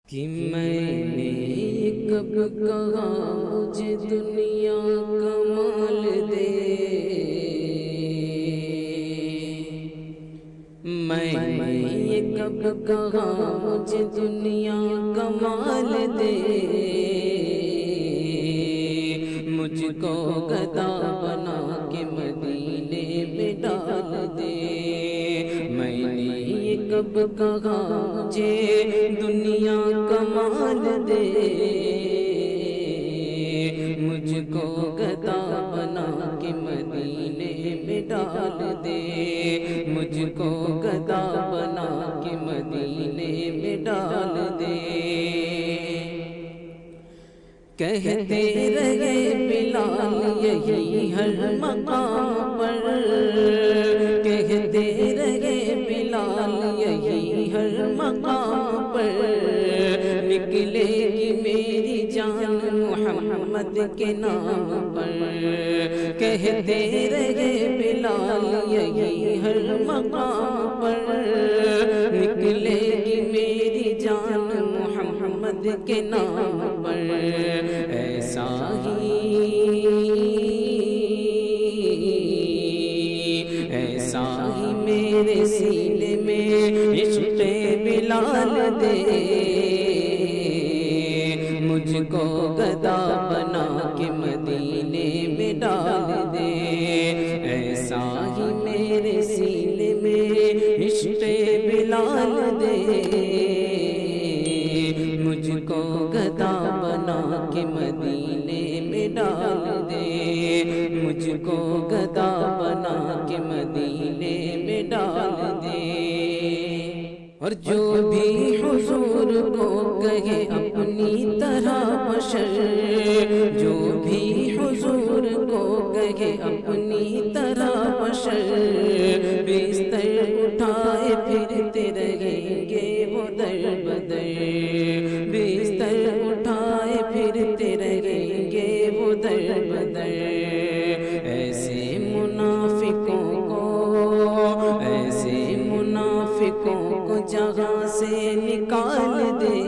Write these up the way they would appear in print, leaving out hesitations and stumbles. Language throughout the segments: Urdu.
کہ میں نے کب کہا مجھے دنیا کمال دے، میں نے کب کہا مجھے دنیا کمال دے، مجھ کو گدا بنا کے مدینے میں ڈال دے۔ میں نے کب کہا مجھے دنیا کمال دے، مجھ کو گدا بنا کے مدینے میں ڈال دے، مجھ کو گدا بنا کے مدینے میں ڈال دے۔ کہتے رہے بلال یہی ہر مقام پر، کہتے رہے بلال یہی ہر مقام پر، نکلے گی میری جان محمد کے نام پر۔ کہتے رہے بلال یہی ہر مقام پر، نکلے گی میری جان محمد کے نام پر۔ ایسا ہی میرے سینے میں عشق بلال دے، مجھ کو گدا بنا کے مدینے میں ڈال دے۔ ایسا ہی میرے سینے میں عشق بلال دے، مجھ کو گدا بنا کے مدینے میں ڈال دے، مجھ کو گدا بنا کے مدینے میں ڈال دے۔ اور جو بھی حضور کو کہے اپنی طرح بشر، جو بھی حضور کو کہے اپنی طرح بشر، بستر اٹھائے پھرتے رہیں گے وہ در بدر، بستر اٹھائے پھرتے رہیں گے وہ در بدر۔ ایسے منافقوں کو جہاں سے نکال دے،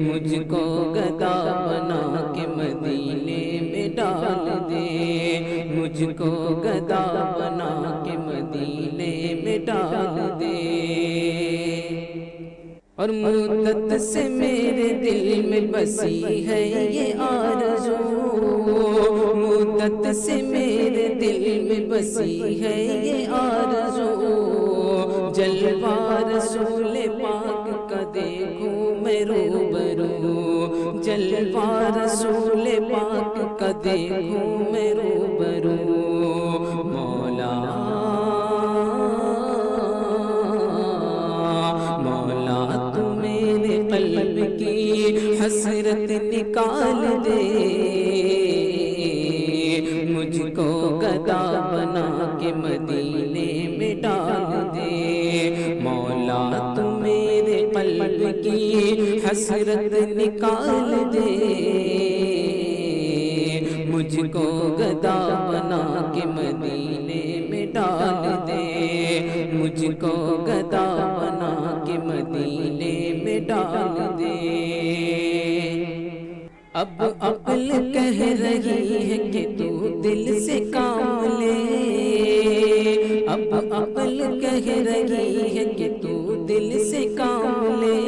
مجھ کو گدا بنا کے مدینے میں ڈال دے، مجھ کو گدا بنا کے مدینے میں ڈال دے۔ اور مدت سے میرے دل میں بسی ہے یہ آرزو، مدت سے میرے دل میں بسی ہے یہ آرزو، جلوہ رسول پاک کا دیکھوں میں روبرو، جلوہ رسول پاک کا دیکھوں میں روبرو۔ مولا قلب کی حسرت نکال دے، مجھ کو گدا بنا کے مدینے میں ڈال دے۔ مولا تو میرے قلب کی حسرت نکال دے، مجھ کو گدا بنا کے مدینے میں ڈال دے، مجھ کو گدا بنا کے مدینے میں ڈال دے۔ اب عقل کہہ رہی ہے کہ تو دل سے کام لے، اب عقل کہہ رہی ہے کہ تو دل سے کام لے،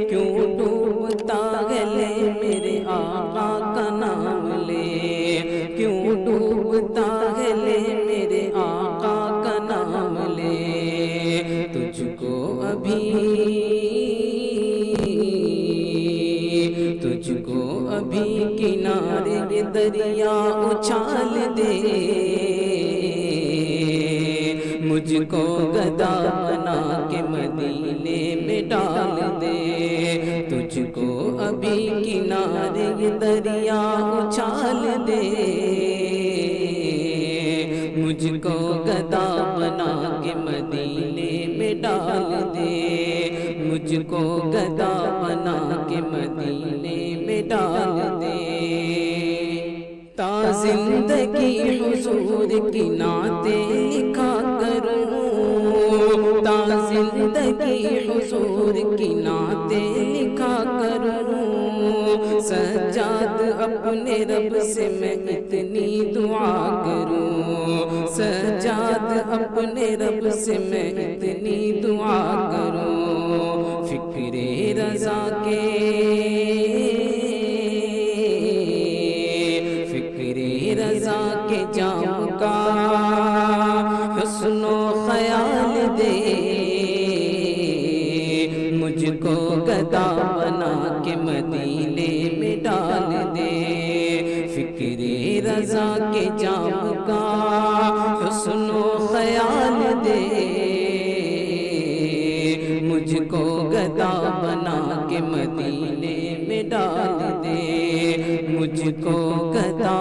کیوں ڈوبتا ہے لے میرے آقا کا نام لے، کیوں ڈوبتا ہے لے میرے آقا کا نام لے۔ تجھ کو ابھی کنارے دریا اچھال دے، مجھ کو گدا بنا کے مدینے میں ڈال دے، تجھ کو ابھی کنارے دریا اچھال دے، مجھ کو گدا بنا کے مدینے میں ڈال دے، مجھ کو گدا بنا کے مدینے میں ڈال دے۔ تا زندگی حضور کی نعتیں لکھا کروں، تا زندگی حضور کی نعتیں لکھا کروں، سجاد اپنے رب سے میں اتنی دعا کروں، سجاد اپنے رب سے میں اتنی دعا کروں، فکر رضا کے جام کا حسن و خیال دے، مجھ کو گدا بنا کے مدینے میں ڈال دے، فکر رضا کے جام کا حسن و خیال دے، مجھ کو گدا بنا کے مدینے میں ڈال دے، مجھ کو گدا